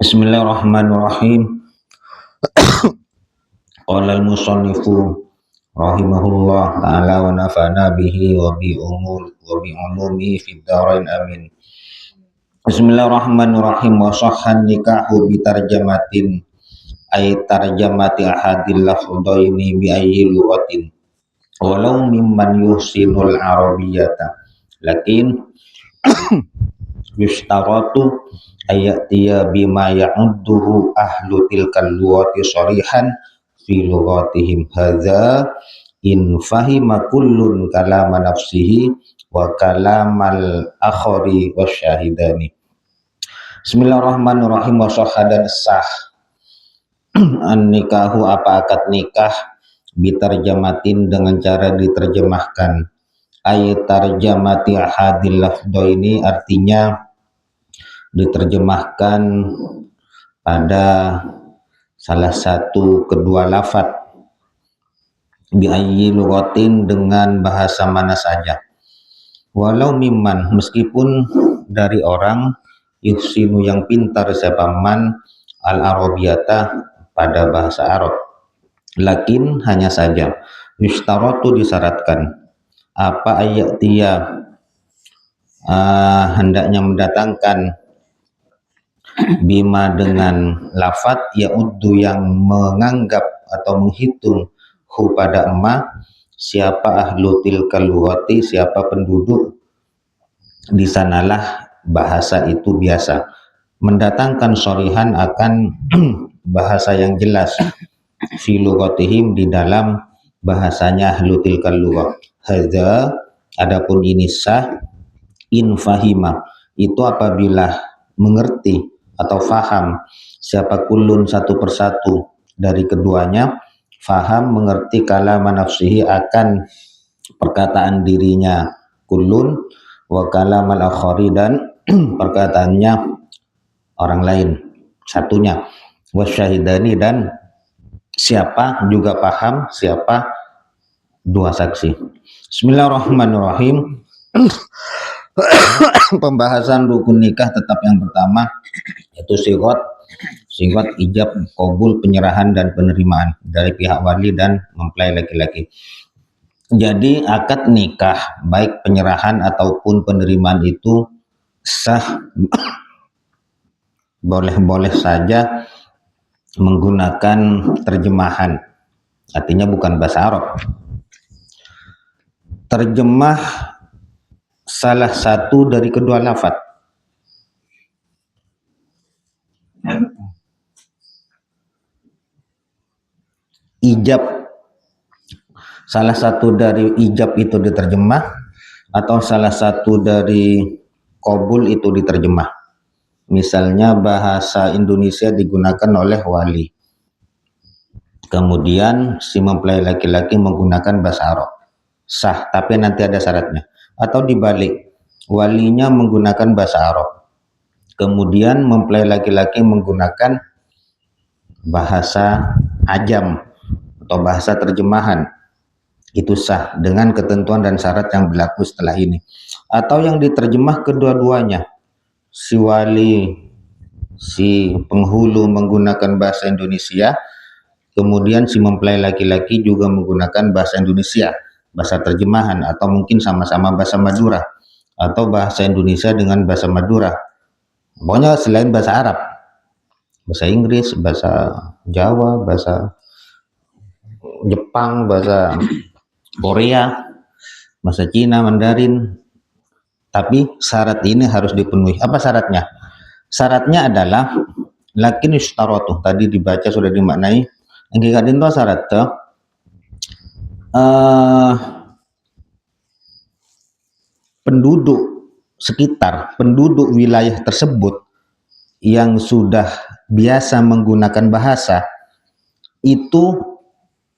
Bismillahirrahmanirrahim. Qala al-musannifu rahimahullah ta'ala wa nafa'na bihi wa bi umumi fid dharain amin. Bismillahirrahmanirrahim. Wa sahhan nikahu bi tarjamatin ay tarjamati ahadil lafdhaini bi ayyi lughatin walau mimman yuhsinul arabiyyata lakin yustaratu ayatiya bima ya'udduhu ahlu tilkal lughati sharihan fi lughatihim hadza in fahima kullun kalama nafsihi wa kalamal akhari wasyahidani. Bismillahirrahmanirrahim. Wa sahhadan sah an nikahu apa akad nikah bitarjamatin dengan cara diterjemahkan. Ayat tarjamati ahadil lafdho ini artinya diterjemahkan pada salah satu kedua lafad biayyi lughatin dengan bahasa mana saja walau mimman meskipun dari orang yuhsinu yang pintar siapa man al arabiyata pada bahasa Arab, lakin hanya saja yustaratu disyaratkan apa ayat dia hendaknya mendatangkan bima dengan lafat ya'uddu yang menganggap atau menghitung hu pada emma siapa ahlu tilkal lughati siapa penduduk di sanalah bahasa itu biasa, mendatangkan shorihan akan bahasa yang jelas fi lughatihim di dalam bahasanya ahlu tilkal lughah. Hadza adapun ini sah in fahima itu apabila mengerti atau faham siapa kulun satu persatu dari keduanya, faham mengerti kalama nafsihi akan perkataan dirinya kulun wa kalamal akhari dan perkataannya orang lain satunya wasyahidani dan siapa juga paham siapa dua saksi. Bismillahirrahmanirrahim. Pembahasan rukun nikah tetap yang pertama yaitu sigot ijab qabul penyerahan dan penerimaan dari pihak wali dan mempelai laki-laki. Jadi akad nikah baik penyerahan ataupun penerimaan itu sah boleh-boleh saja menggunakan terjemahan, artinya bukan bahasa Arab. Terjemah salah satu dari kedua lafaz. Ijab salah satu dari ijab itu diterjemah atau salah satu dari qabul itu diterjemah. Misalnya bahasa Indonesia digunakan oleh wali, kemudian si mempelai laki-laki menggunakan bahasa Arab, sah, tapi nanti ada syaratnya. Atau dibalik, walinya menggunakan bahasa Arab, kemudian mempelai laki-laki menggunakan bahasa ajam atau bahasa terjemahan, itu sah dengan ketentuan dan syarat yang berlaku setelah ini. Atau yang diterjemah kedua-duanya, si wali, si penghulu menggunakan bahasa Indonesia, kemudian si mempelai laki-laki juga menggunakan bahasa Indonesia, bahasa terjemahan, atau mungkin sama-sama bahasa Madura atau bahasa Indonesia dengan bahasa Madura, pokoknya selain bahasa Arab, bahasa Inggris, bahasa Jawa, bahasa Jepang, bahasa Korea, bahasa Cina, Mandarin. Tapi syarat ini harus dipenuhi. Apa syaratnya? Syaratnya adalah lakin yustaratu, tadi dibaca sudah dimaknai. Yang itu syarat penduduk sekitar, penduduk wilayah tersebut yang sudah biasa menggunakan bahasa itu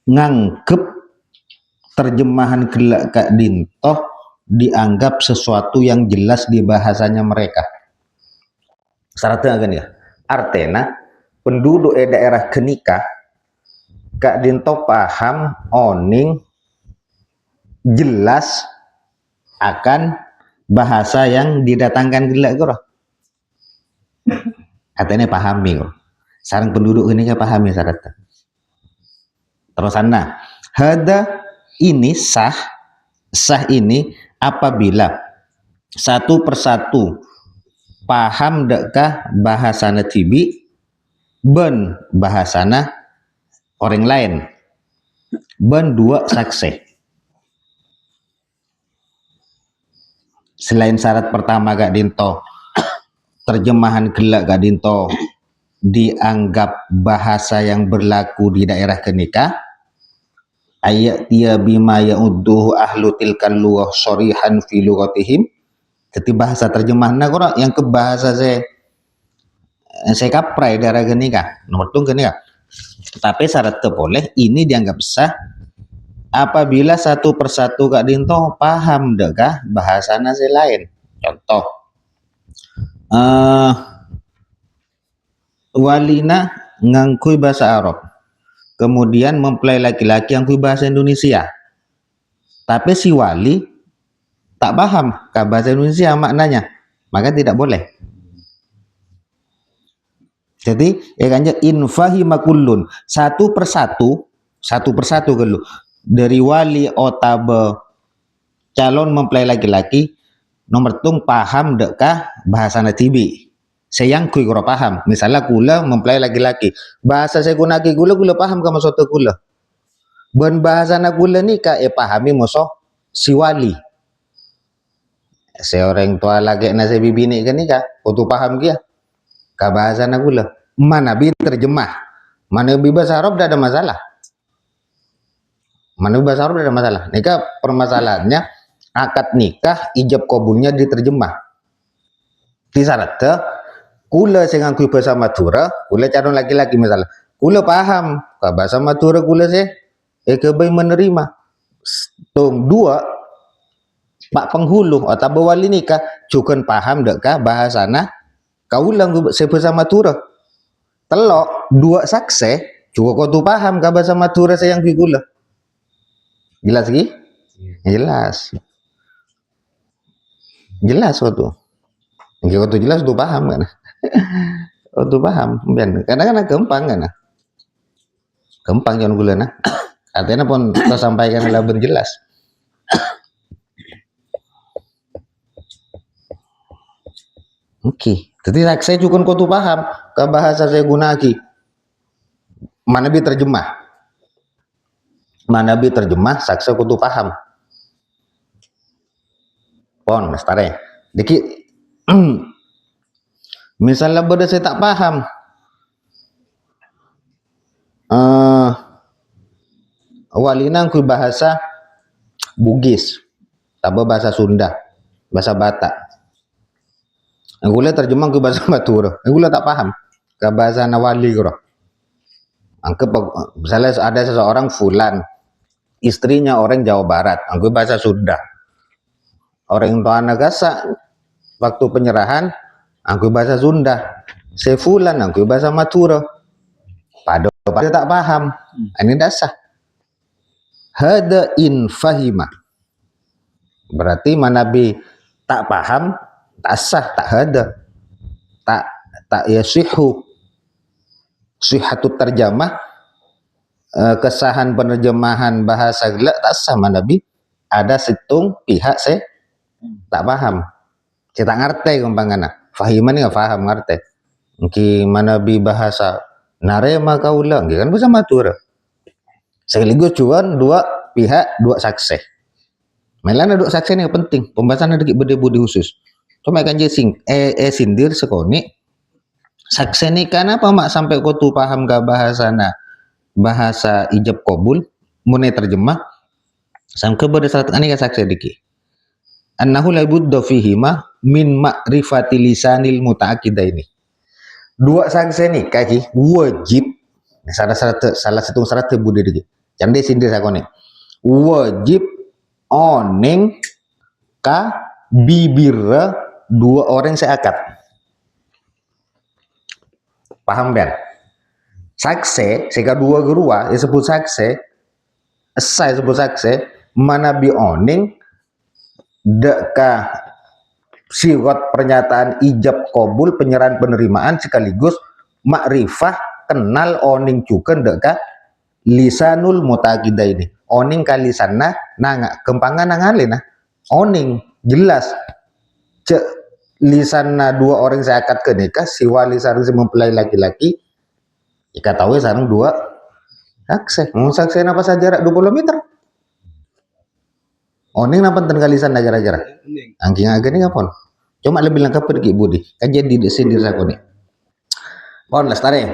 nganggep terjemahan Kak Dintoh dianggap sesuatu yang jelas di bahasanya mereka. Syaratnya kan ya, artena penduduk daerah kenika Kak Dintoh paham oning jelas akan bahasa yang didatangkan gila. katanya pahami kok. Sarang penduduk ini kan pahami syaratnya. Terus hada ini sah ini apabila satu persatu paham dekkah bahasana tibi ben bahasana orang lain ben dua saksi. Selain syarat pertama gak dinto terjemahan gelak gak dinto dianggap bahasa yang berlaku di daerah kenikah, ayat dia bima ya'udduhu ahlu tilkan lughah shorihan fi lughatihim. Jadi bahasa terjemahan nak yang ke bahasa saya kaprai daerah kenikah nomor tung kenikah. Tapi syarat boleh ini dianggap sah apabila satu persatu gak dinto paham dekah bahasa nasi lain. Contoh walina ngangkui bahasa Arab, kemudian mempelai laki-laki yang kui bahasa Indonesia, tapi si wali tak paham ke bahasa Indonesia maknanya, maka tidak boleh. Jadi ikannya infahima kullun satu persatu dulu dari wali otabe calon mempelai laki-laki nomor tung paham dekah bahasa natibi sayang kui kuro paham. Misalnya kula mempelai laki-laki bahasa saya gunaki kula paham kama soto kula ben bahasa na kula ni ka pahami moso si wali seorang tua lagi nasi bibini kan ni ka kutu paham kia ka bahasa na kula mana bi terjemah mana bi bahasa Arab tidak ada masalah, mana bi bahasa Arab tidak ada masalah. Nikah permasalahannya akad nikah ijab kabulnya diterjemah di syarat kula sing nganggo bahasa Madura, kula calon laki-laki misalnya, kula paham ke bahasa Madura kula sih, kebai menerima. Tung dua, pak penghulu atau wali nikah juga paham dekah bahasana, kau ulang bahasa Madura. Telok dua saksi juga kau tuh paham ke bahasa Madura saya yang kula. Jelas lagi? Jelas. Jelas waktu. Waktu jelas tuh paham kan? Oh tuh paham, kadang-kadang gampang kan? Gampang jangan gula nah. Artinya pun kita sampaikan lebih jelas. Oke, jadi saya juga kau tuh paham ke bahasa saya guna lagi. Mana bi terjemah, saksa kau tuh paham. Pon, stare. Dikit. Misalnya beda saya tak paham, walina kui bahasa Bugis, tapi bahasa Sunda, bahasa Batak. Aku lihat terjemah ke bahasa Madura, aku tak paham ke bahasa Nawali kro. Anggap misalnya ada seseorang fulan, istrinya orang Jawa Barat, aku bahasa Sunda. Orang tua anak gasa waktu penyerahan, aku bahasa Sunda. Sefulan aku bahasa Madura. Pada tak paham. Ini dasar. Hada in fahima. Berarti manabi tak paham, tak sah, tak hada. Tak yasihu. Sihatut terjemah, kesahan penerjemahan bahasa gelak tak sah manabi. Ada situng pihak saya tak paham. Saya tak ngerti kembangannya. Fahiman nggak paham ngerti. Mungkin manabi bahasa narema kaulah, kan bahasa Madura. Sekaligus cuan dua pihak dua saksi. Melana dua saksi ini penting. Pembahasan ada budi khusus. Cuma kan jasing sindir sekoni. Saksi ini kenapa mak sampai kau tuh paham gak bahasa ijab kabul mulai terjemah sampai berdasarkan ini saksi diki. Annahu la budda fihima min ma'rifati lisanil muta'aqidah ini. Dua saksi ini kaki wajib salah satu syarat budi diki. Jangan sindir sakone. Wajib oneng ka bibira dua orang seakad. Paham kan? Saksi, sehingga dua gerua disebut saksi, saya sebut saksi, mana bi oneng deka siwat pernyataan ijab kabul penyerahan penerimaan sekaligus makrifah kenal oning cuken deka lisanul mutakida ini oning kalisana nanga kempangan nangale nah oning jelas cek lisanna dua orang saya akad ke nikah siwa lisan si mempelai laki-laki jika tahu sarang dua saksi mau saksi apa saja jarak 20 meter oning napa kalisan ajar-ajar angking agak ngapon cuma lebih lengkap pergi budi kan jadi di sini aku nih pon lestari